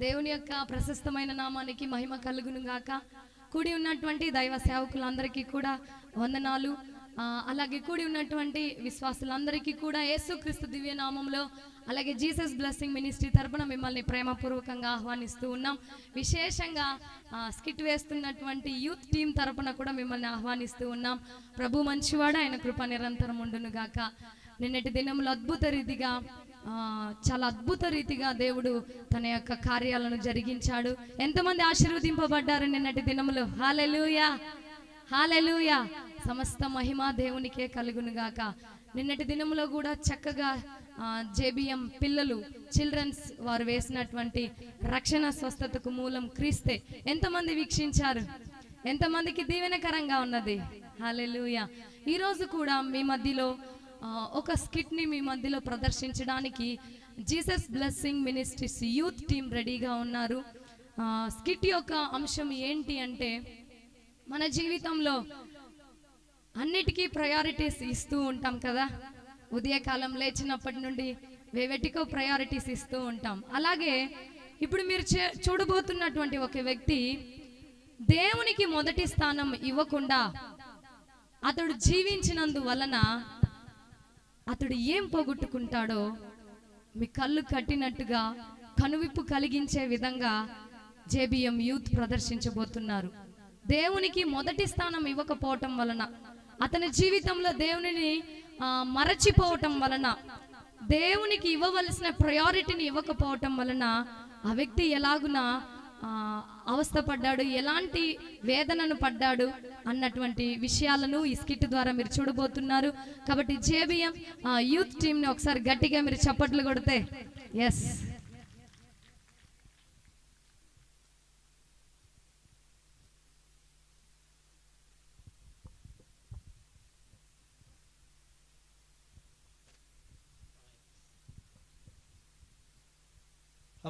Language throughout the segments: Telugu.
దేవుని యొక్క ప్రశస్తమైన నామానికి మహిమ కలుగును గాక. కూడి ఉన్నటువంటి దైవ సేవకులందరికీ కూడా వందనాలు. అలాగే కూడి ఉన్నటువంటి విశ్వాసులందరికీ కూడా యేసుక్రీస్తు దివ్య నామంలో అలాగే జీసస్ బ్లెస్సింగ్ మినిస్ట్రీ తరపున మిమ్మల్ని ప్రేమపూర్వకంగా ఆహ్వానిస్తూ ఉన్నాం. విశేషంగా స్కిట్ వేస్తున్నటువంటి యూత్ టీం తరపున కూడా మిమ్మల్ని ఆహ్వానిస్తూ ఉన్నాం. ప్రభు మంచివాడు, ఆయన కృప నిరంతరం ఉండును గాక. నిన్నటి దినంలో చాలా అద్భుత రీతిగా దేవుడు తన యొక్క కార్యాలను జరిగించాడు. ఎంతమంది ఆశీర్వదింపబడ్డారు నిన్నటి దినములో? హల్లెలూయా, హల్లెలూయా. సమస్త మహిమ దేవునికే కలుగును గాక. నిన్నటి దినములో కూడా చక్కగా జేబిఎం పిల్లలు చిల్డ్రన్స్ వారు వేసినటువంటి రక్షణ స్వస్థతకు మూలం క్రీస్తే ఎంతమంది వీక్షించారు? ఎంతమందికి దీవెనకరంగా ఉన్నది? హల్లెలూయా. ఈరోజు కూడా మీ మధ్యలో ఒక స్కిట్ని మీ మధ్యలో ప్రదర్శించడానికి Jesus blessing ministries youth team రెడీగా ఉన్నారు. స్కిట్ యొక్క అంశం ఏంటి అంటే, మన జీవితంలో అన్నిటికీ ప్రయారిటీస్ ఇస్తూ ఉంటాం కదా. ఉదయకాలం లేచినప్పటి నుండి వేటికో ప్రయారిటీస్ ఇస్తూ ఉంటాం. అలాగే ఇప్పుడు మీరు చూడబోతున్నటువంటి ఒక వ్యక్తి దేవునికి మొదటి స్థానం ఇవ్వకుండా అతడు జీవించినందువలన అతడు ఏం పోగొట్టుకుంటాడో మీ కళ్ళు కట్టినట్టుగా కనువిప్పు కలిగించే విధంగా జేబిఎం యూత్ ప్రదర్శించబోతున్నారు. దేవునికి మొదటి స్థానం ఇవ్వకపోవటం వలన, అతని జీవితంలో దేవునిని మరచిపోవటం వలన, దేవునికి ఇవ్వవలసిన ప్రయారిటీని ఇవ్వకపోవటం వలన ఆ వ్యక్తి ఎలాగున అవస్థపడ్డాడు, ఎలాంటి వేదనను పడ్డాడు అన్నటువంటి విషయాలను ఈ స్కిట్ ద్వారా మీరు చూడబోతున్నారు. కాబట్టి జేబిఎం యూత్ టీంని ఒకసారి గట్టిగా మీరు చప్పట్లు కొడితే ఎస్.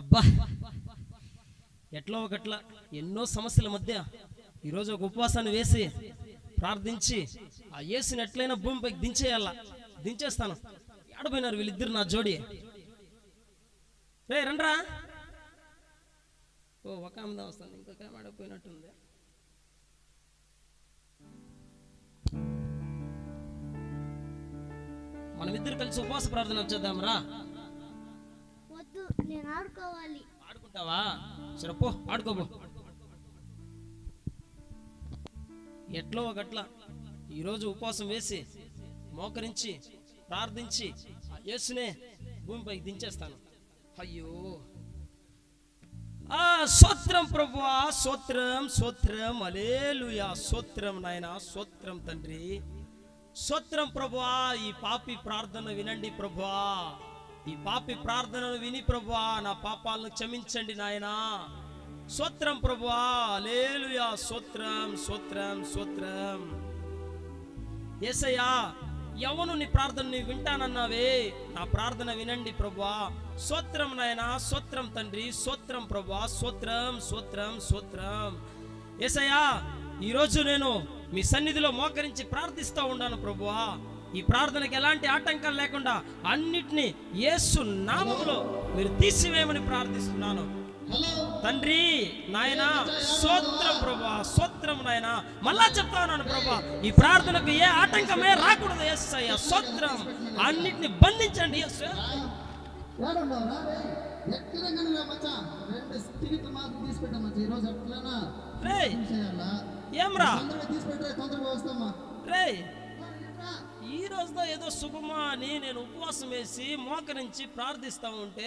అబ్బా, ఎట్లా ఒకట్లా ఎన్నో సమస్యల మధ్య ఈరోజు ఒక ఉపవాసాన్ని వేసి ప్రార్థించి ఆ యేసుని ఎట్లయినా భూమిపైకి దించేస్తాను. ఆడపోయినారు వీళ్ళిద్దరు నా జోడి. రే రండ్రా. ఓ ఒక ఆమె వస్తాను, ఇంకొక ఆమె ఆడపోయినట్టుంది. మనమిద్దరు కలిసి ఉపవాస ప్రార్థన చేద్దాం రా. నేను ఆడుకోవాలి. ఆడుకుంటావా? సరే పో, ఆడుకోబో. ఎట్లో ఒకట్లా ఈరోజు ఉపవాసం వేసి మోకరించి ప్రార్థించి యేసునే భూమిపైకి దించేస్తాను. అయ్యో స్తోత్రం ప్రభువా, స్తోత్రం స్తోత్రం, హల్లెలూయా. స్తోత్రం నాయనా, స్తోత్రం తండ్రి, స్తోత్రం ప్రభువా. ఈ పాపి ప్రార్థన వినండి ప్రభువా, ఈ పాపి ప్రార్థనను విని ప్రభువా నా పాపాలను క్షమించండి నాయనా. స్తోత్రం ప్రభువా, హల్లెలూయా. స్తోత్రం స్తోత్రం స్తోత్రం. యేసయ్యా, ఎవను నీ ప్రార్థనని వింటానన్నావే, నా ప్రార్థన వినండి ప్రభువా. స్తోత్రం నాయనా, స్తోత్రం తండ్రి, స్తోత్రం ప్రభువా, స్తోత్రం స్తోత్రం స్తోత్రం. యేసయ్యా, ఈరోజు నేను మీ సన్నిధిలో మోకరించి ప్రార్థిస్తూ ఉన్నాను ప్రభువా. ఈ ప్రార్థనకి ఎలాంటి ఆటంకాలు లేకుండా అన్నిటినీ యేసు నామములో మీరు తీసివేయమని ప్రార్థిస్తున్నాను తండ్రి. నాయనా స్తోత్రం ప్రభువా, స్తోత్రం నాయనా. మళ్ళా చెప్తా ఉన్నాను ప్రభువా, ఈ ప్రార్థనకు ఏ ఆటంకమే రాకూడదు యేసయ్యా. స్తోత్రం. అన్నిటిని బంధించండి యేసు. ఏమ్రా రే, ఈ రోజుతో ఏదో శుభమా అని నేను ఉపవాసం వేసి మోకరించి ప్రార్థిస్తా ఉంటే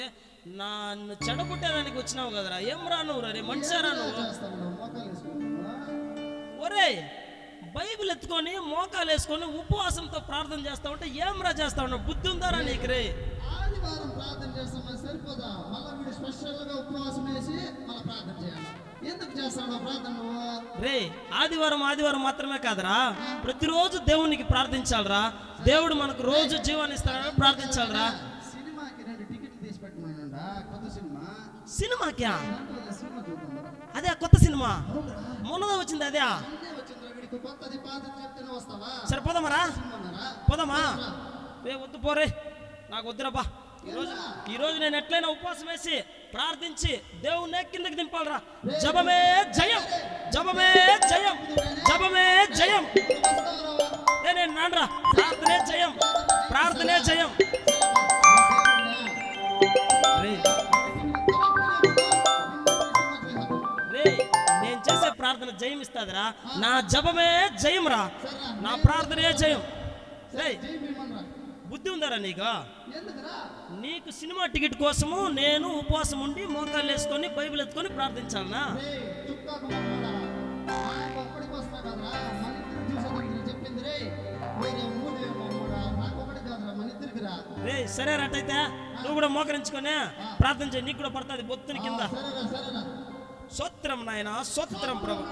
నన్ను చెడగొట్టేదానికి వచ్చినావు కదరా. ఏం రా నువ్వు? రే మనిషారా నువ్వు? ఒరే, బైబిల్ ఎత్తుకొని మోకాలు వేసుకొని ఉపవాసంతో ప్రార్థన చేస్తా ఉంటే ఏం రా చేస్తా ఉన్నావు? బుద్ధి ఉందారా నీకు? రే ఆదివారం ప్రార్థన చేస్తామని సరిపోదా? మళ్ళీ వీడు స్పెషల్గా ఉపవాసం వేసి మళ్ళీ ప్రార్థన చేయాలి. ఎందుకు చేస్తాడు ప్రార్థన? రే ఆదివారం మాత్రమే కాదురా, ప్రతిరోజు దేవునికి ప్రార్థించాలరా. దేవుడు మనకు రోజు జీవాన్ని ఇస్తాడని ప్రార్థించాలరా. సినిమాకి 2 టికెట్లు తీసి పెట్టమన్నాడా? కొత్త సినిమా. సినిమాకి? అదే కొత్త సినిమా మొన్నదా వచ్చింది? అదే కొత్తది పాతది చెప్తేనే వస్తావా? సరే పోదామరా, పోదామా? రే వద్దు పోరే, నాకు వద్దురాబా. ఈ రోజు నేను ఎట్లయినా ఉపవాసం వేసి ప్రార్థించి దేవుణ్ణి కిందకి దింపాలరా. జపమే జయం, జపమే జయం, జపమే జయం. నేను నాన్నరా, ప్రార్థనే జయం, ప్రార్థనే జయం. నేను చేసే ప్రార్థన జయం ఇస్తాదిరా. నా జపమే జయం రా, నా ప్రార్థనే జయం. బుద్ధి ఉందారా నీకు? నీకు సినిమా టికెట్ కోసము నేను ఉపవాసం ఉండి మోకాళ్ళు వేసుకొని బైబిల్ ఎత్తుకొని ప్రార్థించాలనా? రే సరే అట్టయితే నువ్వు కూడా మోకరించుకొని ప్రార్థన చేయి, నీకు కూడా పడుతుంది బొత్తుని కింద. స్తోత్రం నాయన, స్తోత్రం ప్రభు.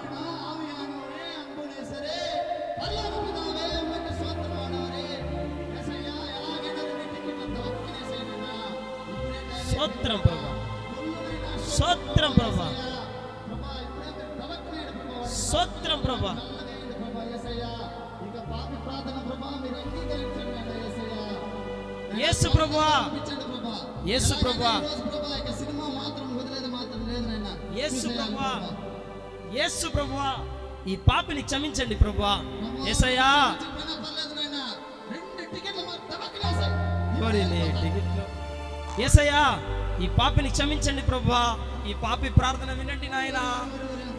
స్తోత్రం ప్రభు, స్తోత్రం ప్రభు, స్తోత్రం ప్రభు. యేసు ప్రభువా, యేసు ప్రభువా, యేసు ప్రభువా, యేసు ప్రభువా, ఈ పాపిని క్షమించండి ప్రభువా. యేసయ్యా యేసయ్యా ఈ పాపిని క్షమించండి ప్రభువా. ఈ పాపి ప్రార్థన వినండి నాయన.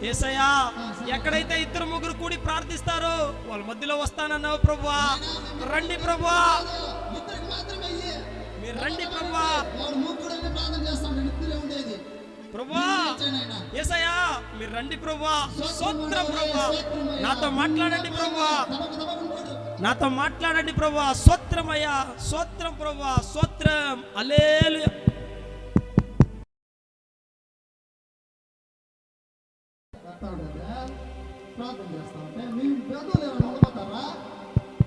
యేసయ్యా ఎక్కడైతే ఇద్దరు ముగ్గురు కూడి ప్రార్థిస్తారో వాళ్ళ మధ్యలో వస్తానన్నావు ప్రభువా. రండి ప్రభువా, మీరు రండి ప్రభువా. ప్రభువా యేసయ్యా మీరు రండి ప్రభువా. స్తోత్రం ప్రభువా, నాతో మాట్లాడండి ప్రభువా, నాతో మాట్లాడండి ప్రభువా. స్తోత్రమయ్యా, స్తోత్రం ప్రభువా, స్తోత్రం. హల్లెలూయా.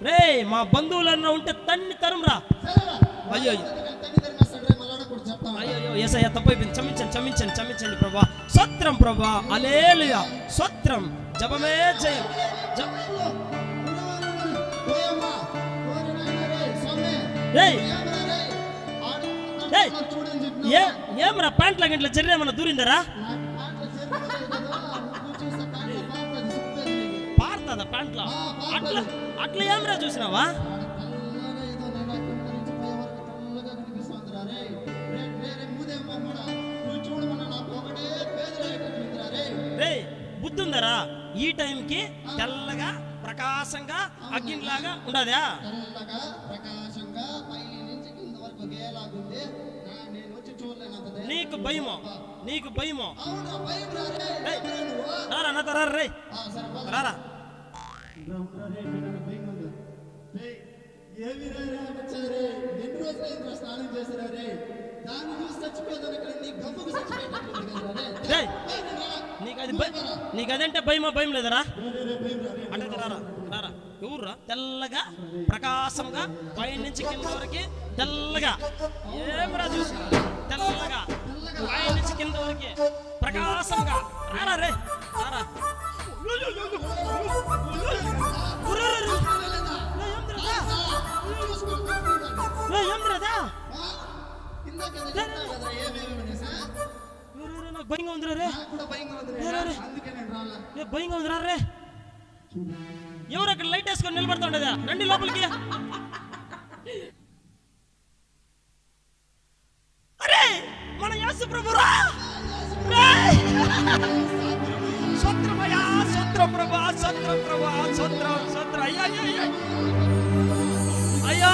రే మా బంధువులన్నా ఉంటే తన్ని తరుమురా. అయ్యో అయ్యో యేసయ్యా తప్పైపోయింది, క్షమించండి క్షమించండి క్షమించండి ప్రభా. స్తోత్రం ప్రభా, హల్లెలూయా, స్తోత్రం. జపమే జయం. ఏమరా ప్యాంట్ల గంటల చర్య ఏమన్నా దూరిందరా? పారుతుందా ప్యాంట్లో? అట్లా అట్లా ఏమరా చూసినావా? రే బుద్ధి ఉందరా? ఈ టైంకి తెల్లగా ప్రకాశంగా అగ్గిలాగా ఉండదా? నీకు భయమో, నీకు భయమో? రారా నాతో రారా, రే రారా. నీకు అదంటే భయమా? భయం లేదరా? అంటే రారా రారా. ఎవర్రా? తెల్లగా ప్రకాశంగా పై నుంచి కింద వరకు తెల్లగా. ఏమరా చూసి తెల్లగా పై నుంచి కింద వరకు ప్రకాశంగా. రారా రే రారా. భయంగా ఉందిరా రే, భయంగా ఉందిరా రే. ఎవరు అక్కడ లైట్ వేసుకొని నిలబడుతుండదా? రండి లోపలికి. అరే మన యేసు ప్రభురా. స్తోత్రమయ్యా, స్తోత్రం ప్రభా, స్తోత్రం ప్రభా, స్తోత్రం స్తోత్రం. అయ్యా అయ్యా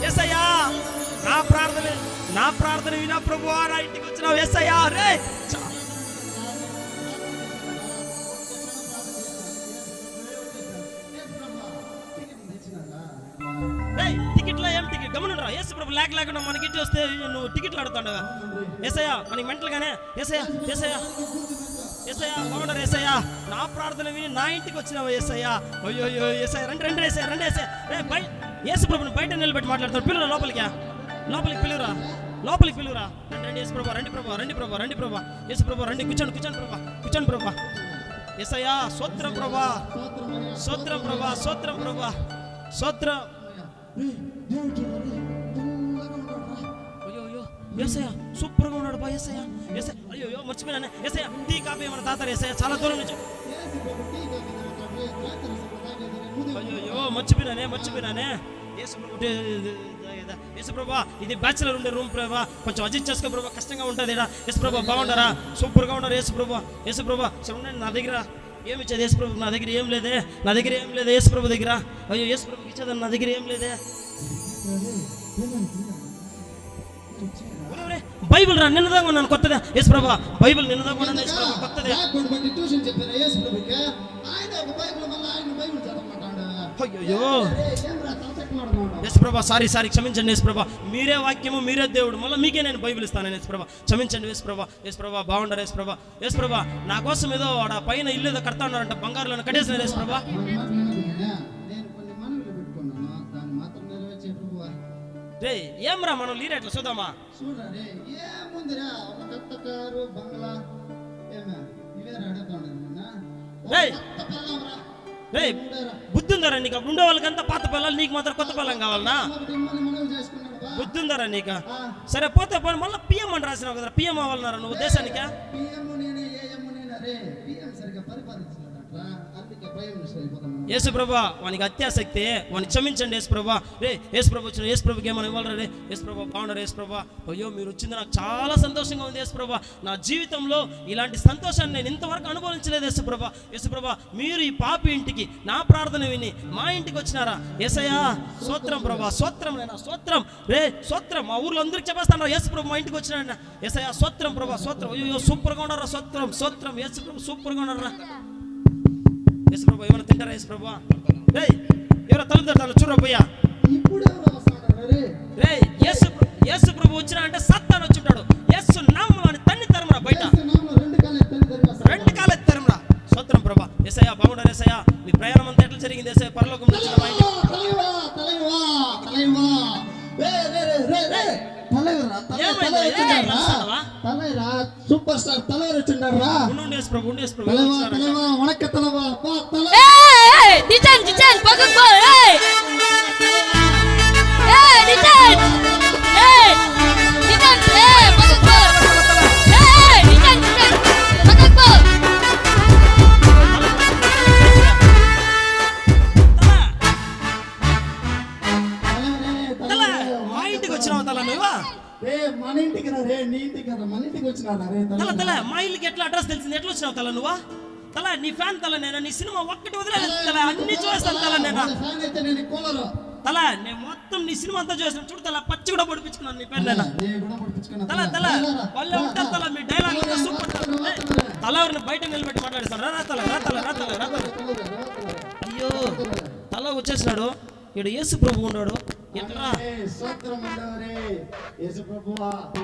యేసయ్యా నా ప్రార్థన వినా ప్రభువా. నా ఇంటికి వచ్చినావు యేసయ్యా. రే టికెట్లో ఏం టికెట్ గమనురా? యేసు ప్రభు లేకుండా మనకి ఇటు వస్తే నువ్వు టికెట్లు అడుగుతాండవా? యేసయ్యా మనకి మెంటలుగానే. యేసయ్యా యేసయ్యా యేసయ్యా బాగుండరు. యేసయ్యా నా ప్రార్థన విని నా ఇంటికి వచ్చినావు యేసయ్యా. అయ్యో యేసయ్యా రండి రండి యేసయ్యా రండి యేసయ్యా. రే యేసు ప్రభుని బయట నిలబెట్టి మాట్లాడతాడు. పిలువురా లోపలికి, లోపలికి పిలువురా, లోపలికి పిలువురా. రండి యేసు ప్రభా, రండి ప్రభా, రండి ప్రభా, రండి ప్రభా. యేసు ప్రభా రండి, కూర్చోండి కూర్చోండి ప్రభా, కూర్చోండి ప్రభా. యేసయ్యా స్తోత్రం ప్రభా, స్తోత్రం ప్రభా, స్తోత్రం ప్రభా, స్తోత్రం. దేవుడు చూడండి తెల్లగా ఉన్నాడు రా. అయ్యో ఏసయ్య సూపర్ గా ఉన్నాడు బా ఏసయ్య. ఏసయ్య అయ్యో మర్చిపోయానే ఏసయ్య టీ కాఫీ ఏమైనా తాతారు ఏసయ్య చాలా దూరం నుంచి. యేసు ప్రభు టీ కాఫీ తాగుతాడు, ద్రాక్ష రసం తాగేది, నువ్వు అయ్యో మర్చిపోయినానే యేసు ప్రభా ఇది బ్యాచులర్ ఉండే రూమ్ ప్రభా, కొంచెం అడ్జస్ట్ చేసుకో ప్రభా, కష్టంగా ఉంటుంది ఇక్కడ. యేసు ప్రభా బాగుంటారా, సూపర్ గా ఉన్నారు యేసు ప్రభా సరే ఉండండి నా దగ్గర ఏమి ఇచ్చేది యేసు ప్రభు, నా దగ్గర ఏం లేదే యేసు ప్రభు దగ్గర. అయ్యో యేసు ప్రభుకి ఇచ్చేదని నా దగ్గర ఏం లేదే. బైబిల్ రా నిన్నదాగా ఉన్నాను కొత్తదా యేసు ప్రభా, బైబిల్ నిన్నదాగా ఉన్నాను యేసు ప్రభా కొత్తదే. ట్యూషన్ చెప్పారు యేసు ప్రభుకి, ఆయన ఒక బైబిల్ మళ్ళీ ఆయన బైబిల్ చదవమంటాడు. అయ్యో ఏం రా తలచెక్కలాడుతున్నాడు. యేసు ప్రభా సారీ క్షమించండి యేసు ప్రభా, మీరే వాక్యము మీరే దేవుడు, మళ్ళీ మీకే నేను బైబిల్ ఇస్తాను యేసు ప్రభా, క్షమించండి యేసు ప్రభా బాగుండారు యేసు ప్రభా నా కోసం ఏదో ఆడ పైన ఇల్లు ఏదో కడతా ఉన్నారంట, బంగారులను కట్టేసిన యేసు ప్రభా. నేను కొన్ని మనవులు పెట్టుకున్నాను, దాన్ని మాత్రం నెరవేర్చే ప్రభువా. రే ఏం రా మనం లీడ్ ఎట్లా చూద్దామా. చూడరా రే ఏముందిరా, ఒక కొత్త కారు బంగ్లా ఏమే ఇవే అడుగుతాడు రేయ్ రే బుద్ధి ఉందరా నీకు, ఉండే వాళ్ళకంతా పాత పిల్లలు, నీకు మాత్రం కొత్త పిల్లం కావాలనా? బుద్ధి ఉందరా నీకు? సరే పోతే పోయి మళ్ళీ పిఎం అని రాసినావు కదరా, పిఎం అవ్వాలన్నారా నువ్వు దేశానికి? యేసు ప్రభా వానికి అత్యాసక్తి, వానికి క్షమించండి యేసు ప్రభా. రే యేసు ప్రభు వచ్చిన యేసు ప్రభుకి ఏమైనా ఇవ్వాలరా రే యేసు ప్రభా బాగున్నారు యేసు ప్రభా. అయ్యో మీరు వచ్చింది నాకు చాలా సంతోషంగా ఉంది యేసు ప్రభా, నా జీవితంలో ఇలాంటి సంతోషాన్ని నేను ఇంతవరకు అనుభవించలేదు యేసు ప్రభా. మీరు ఈ పాపి ఇంటికి నా ప్రార్థన విని మా ఇంటికి వచ్చినారా యేసయ్యా, స్తోత్రం ప్రభా, స్తోత్రం నైనా స్తోత్రం. రే స్తోత్రం, మా ఊర్లో అందరికి చెప్పేస్తాను యేసు ప్రభు మా ఇంటికి వచ్చినాడు యేసయ్యా, స్తోత్రం ప్రభా స్తోత్రం. అయ్యో సూపర్గా ఉన్నారా, స్తోత్రం యేసు ప్రభు సూపర్గా ఉన్నారా. యేసు ప్రభు ఏమైనా తింటారా యేసు ప్రభు? రే ఎవరో తలుపు తట్టాలి చూడరా పోయా. రే యేసు ప్రభు వచ్చినా అంటే సత్తాను వచ్చుంటాడు, యేసు నామములోని తన్ని తరమురా బయట, రెండు కాలు ఎత్తి తరమురా. స్తోత్రం ప్రభా. యేసయ్యా బాగుండారు యేసయ్యా, మీ ప్రయాణం అంతా ఎట్లా జరిగింది యేసయ్యా? పరలోకం నుంచి మా ఇంటికి సూపర్ స్టార్ తలైవర్ వచ్చిండారు రా. వణక్క తలవా డిటెన్ పక్కకు పో. డిటెన్ పక్కకు పో. డిటెన్ పక్కకు పో. మా ఇంటికి వచ్చినావు తల నువ్వా? మన ఇంటికి రా రే, నీ ఇంటికి కదా మన ఇంటికి వచ్చినా రే. తల మా ఇల్లుకి ఎట్లా అడ్రస్ తెలిసింది, ఎట్లా వచ్చినావు తల నువ్వా? తల నీ ఫ్యాన్ తల నేను, నీ సినిమా ఒక్కటి వదిలేదు తల, అన్ని చూస్తాను తల నేను. తల నేను మొత్తం నీ సినిమా అంతా చూసాను చూడు తల, పచ్చి కూడా పొడిపించుకున్నాను నీ పేరు నేను. తల వాళ్ళే ఉంటారు తల, మీ డైలాగ్ సూపర్ తల. ఎవరిని బయట నిలబెట్టి మాట్లాడేస్తాను రా తల. అయ్యో తల వచ్చేసినాడు, ఇక్కడ యేసు ప్రభు ఉన్నాడు.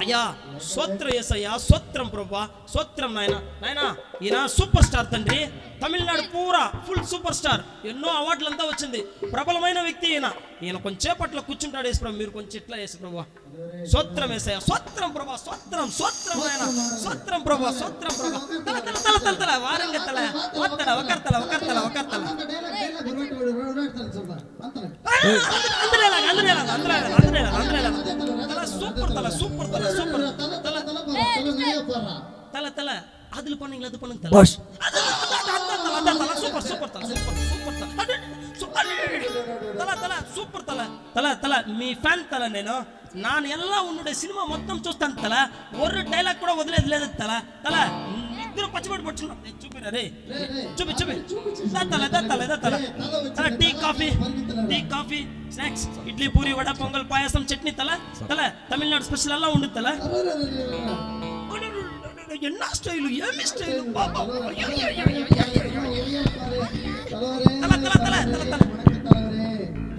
అయ్యా స్తోత్రం యేసయ్యా, స్తోత్రం ప్రభువా, స్తోత్రం నాయనా. ఈయన సూపర్ స్టార్ తండ్రి, తమిళనాడు పూరా ఫుల్ సూపర్ స్టార్, ఎన్నో అవార్డులంతా వచ్చింది, ప్రబలమైన వ్యక్తి ఈయన కొంచెంసేపట్లో కూర్చుంటాడు యేసు ప్రభు, మీరు కొంచెం ఇట్లా యేసు ప్రభువా. స్తోత్రం యేసయ్యా, స్తోత్రం ప్రభువా, స్తోత్రం నాయనా, స్తోత్రం ప్రభువా, స్తోత్రం ప్రభువా. తల వారంగా తల ఒకర్తల సూపర్ తల అదులు పన్నింగ్ అది పన్నింగ్ తల సూపర్ తల మీ ఫ్యాన్ తల నేను నాను ఎలా ఉండే సినిమా మొత్తం చూస్తాను తల, ఒర్రు డైలాగ్ కూడా వదిలేదు లేదు తల ఇద్దరు పచ్చిబడి పడుచున్నా చూపిరా రే, చూపి తల tea coffee snacks, idli puri vada pongal payasam chutney తల తమిళనాడు స్పెషల్ అలా ఉండు తల. ఎన్న స్టైలు ఏమి స్టైలు బాబా.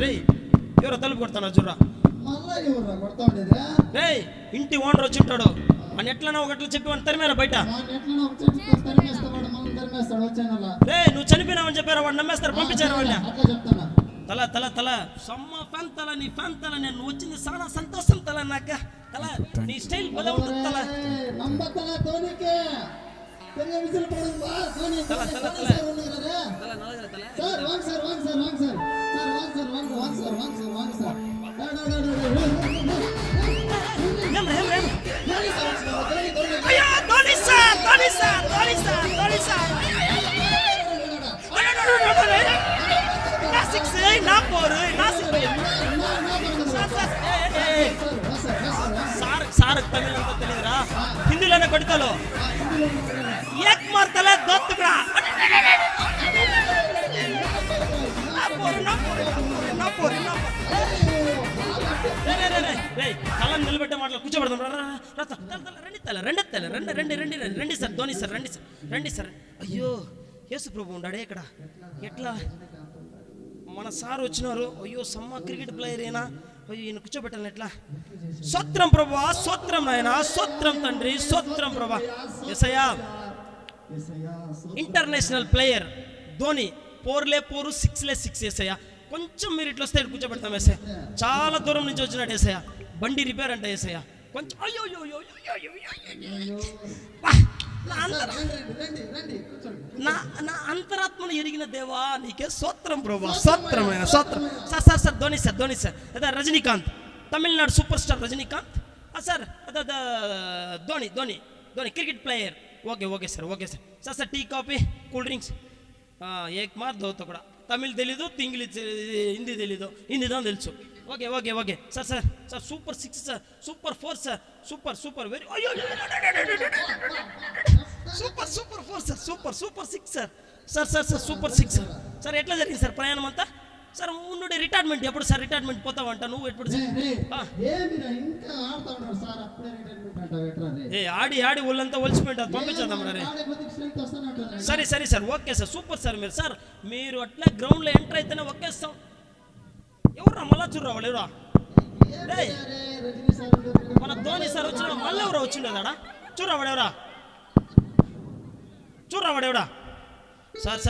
రే ఎవరో తలుపు కొడతాను చూడరా. రే ఇంటి ఓనర్ వచ్చి ఉంటాడు, అని ఎట్లన్నా ఒకటి చెప్పి వాడిని తరిమేరా బయట. రే నువ్వు చనిపోయినావని చెప్పారా, వాడు నమ్మేస్తారు, పంపించారు వాడిని. తల సమ్మ ఫ్యాన్ తల, నీ ఫ్యాన్ తల, నేను వచ్చింది చాలా సంతోషం తల, నాక తల నీ స్టైల్ బల ఉంటుంది తల. பெரிய விசில் போடுங்க தோனி தல, தல, தோனி தல. சார் வந்துங்கறாரு சார் வாங்க சார் வாங்க சார் வாங்க சார் சார் வாங்க சார் வாங்க சார் வாங்க சார் வாங்க சார் தோனி சார் தோனி అయ్యో Dhoni sir Dhoni sir Dhoni sir Dhoni sir నా సిక్స్ నా ఫోర్ నా సార్ సార్ తమిళ ಅಂತ ತಿಳಿದ್ರಾ ಹಿಂದಿಲನೆ ಕೊಡ್ತಲೋ ಏಕ್ ಮಾರ್ತಲೆ ದೊತ್ತುಗ್ರಾ నా ఫోర్ కళ్ళ నిలబెట్టే మాటలు కూర్చోబెడదాం రండి సార్ ధోని సార్ రండి సార్ అయ్యో యేసు ప్రభు ఉండాడే ఇక్కడ ఎట్లా మన సార్ వచ్చినారు అయ్యో సమ్మ క్రికెట్ ప్లేయర్ అయినా అయ్యో ఈయన కూర్చోబెట్టాలని ఎట్లా స్తోత్రం ప్రభువా స్తోత్రం నాయన స్తోత్రం తండ్రి స్తోత్రం ప్రభా యేసయ్యా ఇంటర్నేషనల్ ప్లేయర్ ధోని 4 6 యేసయ్యా కొంచెం మీరు ఇట్లా వస్తే కూర్చోబెడతాం యేసయ్య చాలా దూరం నుంచి వచ్చినాడు యేసయ్య బండి రిపేర్ అంట యేసయ్య కొంచెం అయ్యో నా అంతరాత్మను ఎరిగిన దేవా నీకే స్తోత్రం ప్రభా స్తోత్రమైన స్తోత్రం సార్ ధోని సార్ అదే Rajinikanth Tamil Nadu super star Rajinikanth sir అదే Dhoni cricket player okay sir tea coffee cool drinks ఏక్ మార్ దోతో కూడా తమిళ్ తెలీదు ఇంగ్లీష్ హిందీ తెలీదు హిందీ దా తెలుసు okay sir super 6 sir super 4 sir super very అయ్యో super 4 sir super 6 sir super 6 sir ఎట్లా జరిగింది సార్ ప్రయాణం అంతా సార్ ఉండు రిటైర్మెంట్ ఎప్పుడు సార్ రిటైర్మెంట్ పోతావంట నువ్వు ఎప్పుడు ఆడి ఒళ్ళంతా ఒలిచిపోయింటారు పంపించేద్దాం సరే sir okay sir super sir మీరు అట్లా గ్రౌండ్లో ఎంటర్ అయితేనే ఒకేస్తాం ఎవరా మళ్ళా చూడరా వాళ్ళు ఎవరా మన ధోని సార్ వచ్చిన మళ్ళీ ఎవరో వచ్చిండేదాడా చూడరా వాడెవడా సార్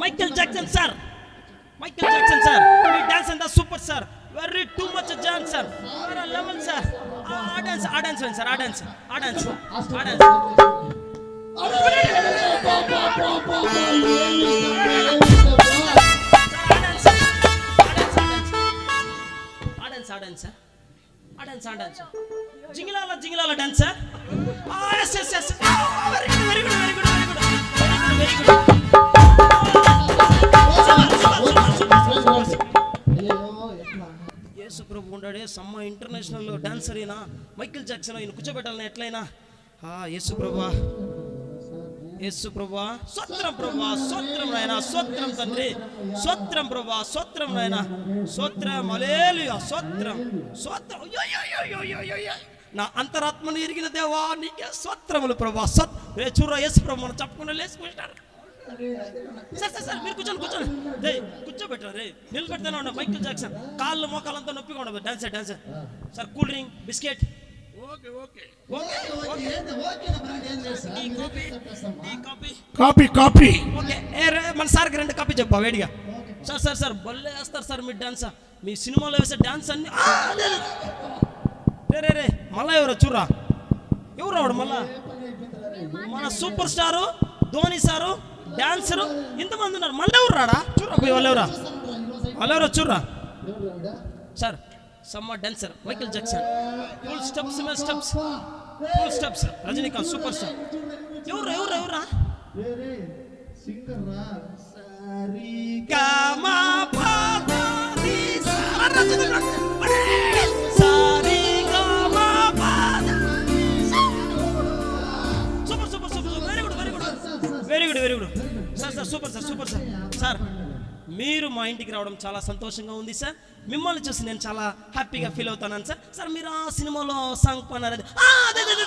మైకేల్ జాక్సన్ సార్ మీ డాన్స్ అంతా super sir very too much dance sir వేరే లెవెల్ సార్ ఆ డాన్స్ జింగిలాల డాన్స్ సార్ వెరీ గుడ్ యేసు ప్రభు ఉండాడే సమ్మ ఇంటర్నేషనల్ డాన్సర్ అయినా మైకేల్ జాక్సన్ ఈయన కూర్చోబెట్టాలని ఎట్లయినా యేసు ప్రభా స్తోత్రం ప్రభా స్తోత్రం నాయనా స్తోత్రం తండ్రి స్తోత్రం ప్రభా స్తోత్రం నాయనా స్తోత్రం హల్లెలూయా స్తోత్రం నా అంతరాత్మను ఎరిగిన దేవా నీకే స్తోత్రములు ప్రభా చూడరా యేసు ప్రభు మనం చెప్పకుండా లేచిపోయినారు సార్ మీరు కూర్చోండి కూర్చోబెట్టారు నిలబెడతానే ఉన్నా మైకేల్ జాక్సన్ కాళ్ళు మోకాలంతా నొప్పిగా ఉండదు dance sir cool drink biscuit copy okay మన సార్కి 2 కాపీ చెప్పా వేడిగా సార్ బల్లే వేస్తారు సార్ మీ డాన్స్ మీ సినిమాలో వేసే డాన్స్ అన్ని రే మళ్ళా ఎవరు రావడం మళ్ళా మన super star Dhoni sir dancer ఇంతమంది ఉన్నారు మళ్ళీ ఎవరు రాడా చూడరా వాళ్ళెవరో చూడరా సార్ సమ్మ dancer Michael Jackson full steps Rajinikanth super star ఎవరు sir super sir super sir. Sir మీరు మా ఇంటికి రావడం చాలా సంతోషంగా ఉంది సార్. మిమ్మల్ని చూసి నేను చాలా హ్యాపీగా ఫీల్ అవుతాను సార్. సార్ మీరు ఆ సినిమాలో సాంగ్ పన్నారు అదే అదే అదే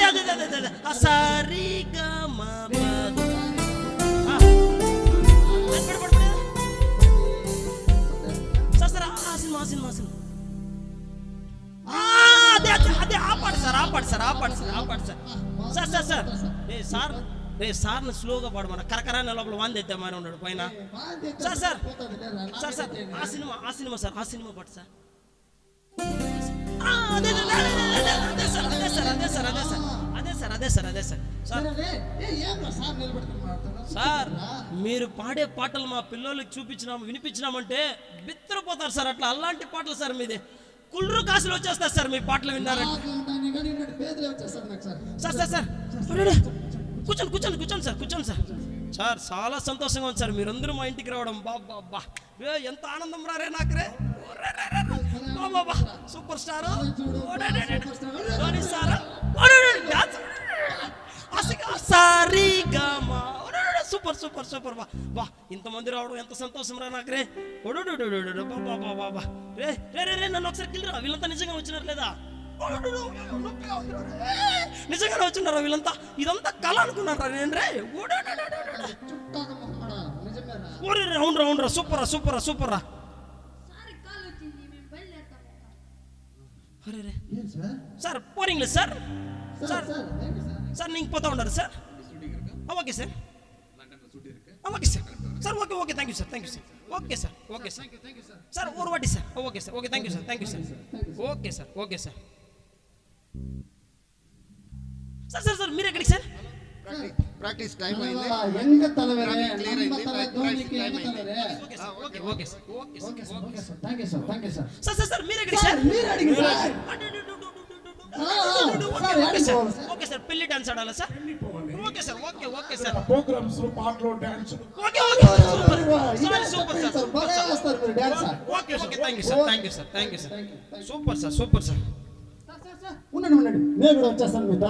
అదే అదే అదే సరిగా సార్ సార్ ఆ సినిమా ఆ సినిమా సినిమా అదే అదే అదే ఆపాడు సార్ ఆపాడు సార్ ఆపాడు సార్ ఆపాడు సార్. సార్ సార్ సార్ ఏ సార్ రే సార్ని స్లోగా పాడమన్నా కరకరాన్ని లోపల వాంది ఎత్తే మరి ఉన్నాడు పైన. సార్ సార్ సార్ సార్ ఆ సినిమా సార్ ఆ సినిమా పాడు సార్. అదే సార్ అదే సార్ అదే సార్ అదే సార్ అదే సార్ అదే సార్ అదే సార్ సార్ మీరు పాడే పాటలు మా పిల్లలకి చూపించినాము వినిపించినామంటే బిత్తరపోతారు సార్. అట్లా అలాంటి పాటలు సార్ మీది కుళ్ళరు కాసులు వచ్చేస్తారు సార్ మీ పాటలు విన్నారంటే. సార్ సార్ సార్ కూర్చోండి కూర్చోండి కూర్చోండి సార్ కూర్చోండి సార్. సార్ చాలా సంతోషంగా ఉంది సార్ మీరందరూ మా ఇంటికి రావడం. బాబా ఎంత ఆనందం రారే నాకు రే బాబా super star super super super బా ఇంతమంది రావడం ఎంత సంతోషం రా నాకు రే. బాబా బాబా రే రే రే నన్ను ఒకసారి కిల్లురా. వీళ్ళంతా నిజంగా వచ్చినారు లేదా? నిజంగానే వచ్చినారా వీళ్ళంతా? ఇదంతా కళ అనుకున్నారా నేను రే? అవునరా అవునరా సూపరా సూపరా సూపరా. అరే రే సార్ పోరింగ్లే సార్ సార్ సార్ నీకు పోతా ఉన్నారు sir. Okay sir okay sir sir okay okay thank you sir thank you sir okay sir okay sir sir ఓర్ వాటి sir okay sir okay thank you sir okay sir okay sir sir sir sir మీరు ఎక్కడికి సార్? ప్రాక్టీస్ టైం అయింది. ఎంగ తలవరే క్లియర్ అయింది. ధోనికి ఎంగ తలవరే. Okay okay sir okay sir okay sir thank you sir thank you sir. Sir sir sir మీరు ఎక్కడికి సార్? మీరు అడిగి సార్. ఓకే సార్ పెళ్లి డాన్స్ ఆడాలా sir? Okay sir okay okay sir programs పాటలు dance okay okay super sir super sir బాగా చేస్తారు మీరు dance. Okay okay thank you sir thank you sir thank you sir super sir super sir. ఉండండి ఉండండి నేను కూడా వచ్చేస్తాను మీతో.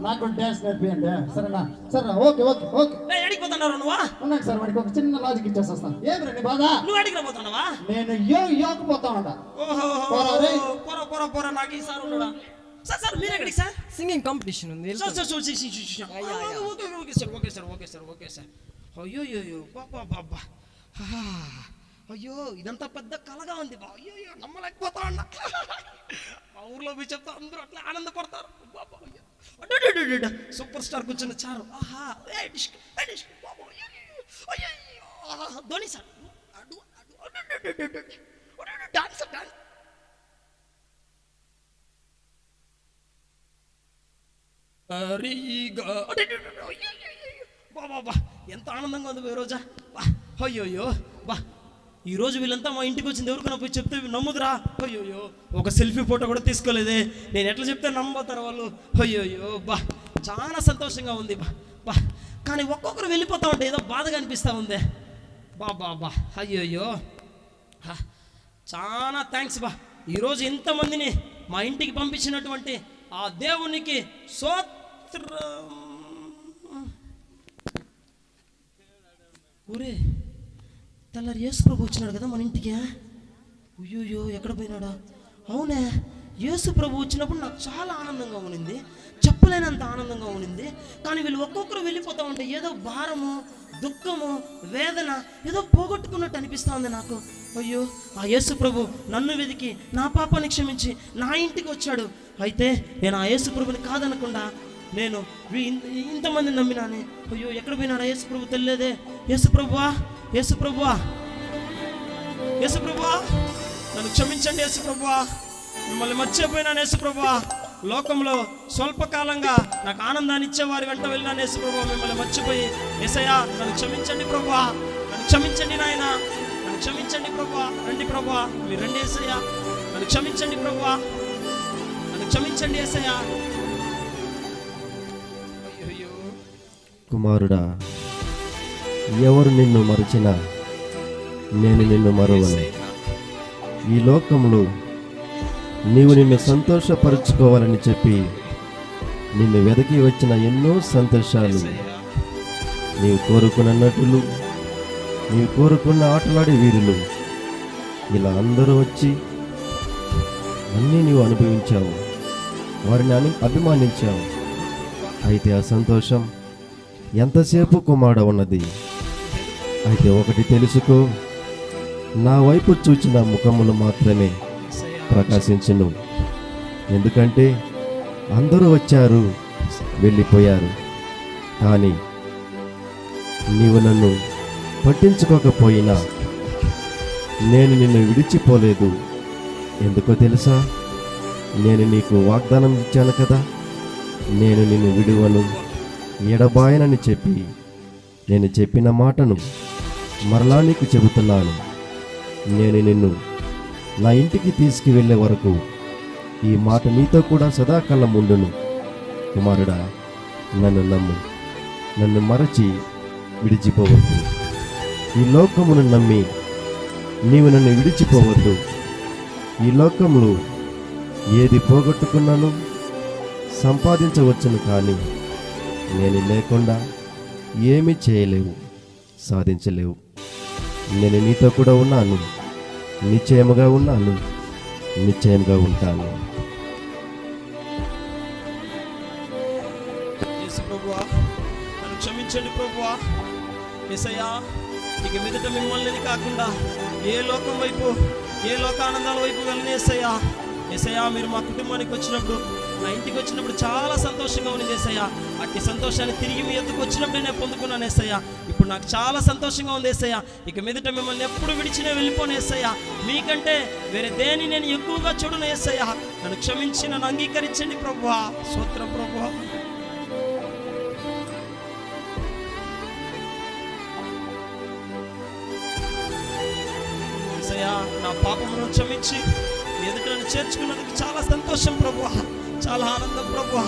నాకు డాన్స్ నేర్పియండి సరేనా? సరే ఓకే ఓకే ఓకే. నేను ఎడికి పోతున్నావు నువ్వు? ఉన్నాను సార్ వాడికి ఒక చిన్న లాజిక్ ఇచ్చేస్తాను. ఏం రండి బాగా నువ్వు ఎడికి పోతున్నావా? నేను యోకి పోతానంట. ఓహో పోరా పోరా పోరా నాకు ఈ సార్ ఉన్నాడా? సార్ సార్ మీరు ఎక్కడికి సార్? సింగింగ్ కాంపిటీషన్ ఉంది. Sir sir okay okay sir okay sir okay sir okay sir. అయ్యో అయ్యో బాబా బాబా అయ్యో ఇదంతా పెద్ద కళగా ఉంది బా. అయ్యో నమ్మలేకపోతా ఉన్నా. మా ఊర్లో పోయి చెప్తా అందరూ అట్లా ఆనందపడతారు. బాబా అయ్యో సూపర్ స్టార్ కూర్చున్న చారు ఆహా ధోని సార్ డాన్స్ డాన్స్ బాబా ఎంత ఆనందంగా ఉంది ఈ రోజా. అయ్యోయ్యో బా ఈరోజు వీళ్ళంతా మా ఇంటికి వచ్చింది ఎవరికైనా పోయి చెప్తే నమ్ముదురా? అయ్యోయ్యో ఒక సెల్ఫీ ఫోటో కూడా తీసుకోలేదే. నేను ఎట్లా చెప్తే నమ్మతారు వాళ్ళు? అయ్యోయ్యో బా చాలా సంతోషంగా ఉంది బా బా. కానీ ఒక్కొక్కరు వెళ్ళిపోతా ఉంటే ఏదో బాధగా అనిపిస్తూ ఉంది బాబా బా. అయ్యోయ్యో చాలా థ్యాంక్స్ బా. ఈరోజు ఇంతమందిని మా ఇంటికి పంపించినటువంటి ఆ దేవునికి స్తోత్రం. ఊరే తెల్లారి యేసు ప్రభు వచ్చినాడు కదా మన ఇంటికి. అయ్యోయ్యో ఎక్కడ పోయినాడా? అవునే యేసు ప్రభు వచ్చినప్పుడు నాకు చాలా ఆనందంగా ఉన్నింది, చెప్పలేనంత ఆనందంగా ఉన్నింది. కానీ వీళ్ళు ఒక్కొక్కరు వెళ్ళిపోతా ఉంటే ఏదో భారము దుఃఖము వేదన ఏదో పోగొట్టుకున్నట్టు అనిపిస్తూ ఉంది నాకు. అయ్యో ఆ యేసు ప్రభు నన్ను వెతికి నా పాపాన్ని క్షమించి నా ఇంటికి వచ్చాడు. అయితే నేను ఆ యేసు ప్రభుని కాదనకుండా నేను ఇంతమందిని నమ్మినానే. అయ్యో ఎక్కడ పోయినాడా యేసు ప్రభు? తెలియదే. యేసు ప్రభువా యేసు ప్రభువా యేసు ప్రభువా నన్ను క్షమించండి యేసు ప్రభువా. మిమ్మల్ని మర్చిపోయినాను యేసు ప్రభువా. లోకంలో స్వల్పకాలంగా నాకు ఆనందాన్ని ఇచ్చేవారి వెంట వెళ్ళినాను యేసు ప్రభువా. మిమ్మల్ని మర్చిపోయి యేసయ్యా నన్ను క్షమించండి ప్రభువా. నన్ను క్షమించండి నాయనా. నన్ను క్షమించండి ప్రభువా. రండి ప్రభువా మీరు రండి యేసయ్యా. నన్ను క్షమించండి ప్రభువా. నన్ను క్షమించండి యేసయ్యా. కుమారుడా, ఎవరు నిన్ను మరచినా నేను నిన్ను మరువను. ఈ లోకంలో నీవు నిన్ను సంతోషపరుచుకోవాలని చెప్పి నిన్ను వెదకి వచ్చిన ఎన్నో సంతోషాలు నీవు కోరుకున్నట్లు నీవు కోరుకున్న ఆటలాడే వీరులు ఇలా అందరూ వచ్చి అన్నీ నీవు అనుభవించావు, వారిని అభిమానించావు. అయితే ఆ సంతోషం ఎంతసేపు కుమారుడ ఉన్నది. అయితే ఒకటి తెలుసుకో, నా వైపు చూచిన ముఖములు మాత్రమే ప్రకాశించును. ఎందుకంటే అందరూ వచ్చారు, వెళ్ళిపోయారు, కానీ నీవు నన్ను పట్టించుకోకపోయినా నేను నిన్ను విడిచిపోలేదు. ఎందుకో తెలుసా? నేను నీకు వాగ్దానం ఇచ్చాను కదా, నేను నిన్ను విడువను, ఎడబాయనని చెప్పి నేను చెప్పిన మాటను మరలా నీకు చెబుతున్నాను. నేను నిన్ను నా ఇంటికి తీసుకువెళ్ళే వరకు ఈ మాట నీతో కూడా సదాకాలం ఉండును. కుమారుడా, నన్ను నమ్ము, నన్ను మరచి విడిచిపోవద్దు. ఈ లోకమును నమ్మి నీవు నన్ను విడిచిపోవద్దు. ఈ లోకంలో ఏది పోగొట్టుకున్నాను సంపాదించవచ్చును, కానీ నేను లేకుండా ఏమీ చేయలేవు, సాధించలేవు. నేను నీతో కూడా ఉన్నాను, నిశ్చయముగా ఉన్నాను, నిశ్చయంగా ఉంటాను. యేసు ప్రభువా, నన్ను క్షమించండి ప్రభువా. యేసయ్యా, ఇక మీదట మిమ్మల్ని కాకుండా ఏ లోకం వైపు, ఏ లోకానందాల వైపు వెళ్ళను యేసయ్యా. యేసయ్యా, మీరు మా కుటుంబానికి వచ్చినప్పుడు, నా ఇంటికి వచ్చినప్పుడు చాలా సంతోషంగా ఉంది యేసయ్యా. అట్టి సంతోషాన్ని తిరిగి మీ ఎద్దుకు వచ్చినప్పుడే నేను పొందుకున్నాను యేసయ్యా. ఇప్పుడు నాకు చాలా సంతోషంగా ఉంది యేసయ్యా. ఇక మీదట మిమ్మల్ని ఎప్పుడు విడిచినే వెళ్ళిపోను యేసయ్యా. మీకంటే వేరే దేని నేను ఎక్కువగా చూడను యేసయ్యా. నన్ను క్షమించి నన్ను అంగీకరించండి ప్రభువా. స్తోత్రం ప్రభువా. యేసయ్యా, నా పాపమును క్షమించి ఎదుట నన్ను చేర్చుకున్నందుకు చాలా సంతోషం ప్రభువా, చాలా ఆనందం ప్రభువా.